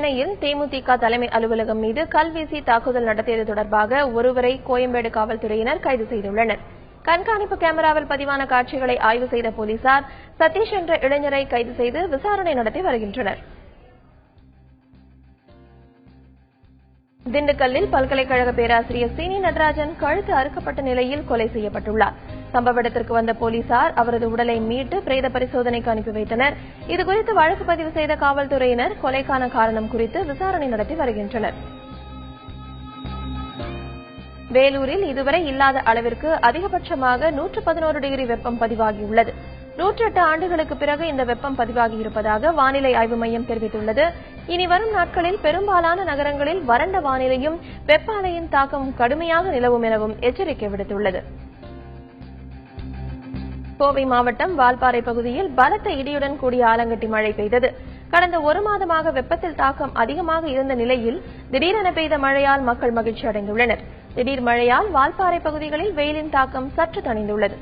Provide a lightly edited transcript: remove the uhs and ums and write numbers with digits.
சென்னையில் தேமுதிக தலைமை அலுவலகம் மீது கல்வீசி தாக்குதல் நடத்தியது தொடர்பாக ஒருவரை கோயம்பேடு காவல்துறையினர் கைது செய்துள்ளனர். கண்காணிப்பு கேமராவில் பதிவான காட்சிகளை ஆய்வு செய்த போலீசார் சதீஷ் என்ற இளைஞரை கைது செய்து விசாரணை நடத்தி வருகின்றனர். திண்டுக்கல்லில் பல்கலைக்கழக பேராசிரியர் சீனி நடராஜன் கழுத்து அறுக்கப்பட்ட நிலையில் கொலை செய்யப்பட்டுள்ளார். சம்பவ இடத்திற்கு வந்த போலீசார் அவரது உடலை மீட்டு பிரேத பரிசோதனைக்கு அனுப்பி வைத்தனர். இதுகுறித்து வழக்கு பதிவு செய்த காவல்துறையினர் கொலைக்கான காரணம் குறித்து விசாரணை நடத்தி வருகின்றனர். வேலூரில் இதுவரை இல்லாத அளவிற்கு அதிகபட்சமாக 111 டிகிரி வெப்பம் பதிவாகியுள்ளது. 108 ஆண்டுகளுக்கு பிறகு இந்த வெப்பம் பதிவாகியிருப்பதாக வானிலை ஆய்வு மையம் தெரிவித்துள்ளது. இனி வரும் நாட்களில் பெரும்பாலான நகரங்களில் வறண்ட வானிலையும் வெப்ப அலையின் தாக்கம் கடுமையாக நிலவும் எனவும் எச்சரிக்கை விடுத்துள்ளது. கோவை மாவட்டம் வால்பாறை பகுதியில் பலத்த இடியுடன் கூடிய ஆலங்கட்டி மழை பெய்தது. கடந்த ஒரு மாதமாக வெப்பத்தில் தாக்கம் அதிகமாக இருந்த நிலையில் திடீரென பெய்த மழையால் மக்கள் மகிழ்ச்சி அடைந்துள்ளனர். திடீர் மழையால் வால்பாறை பகுதிகளில் வெயிலின் தாக்கம் சற்று தணிந்துள்ளது.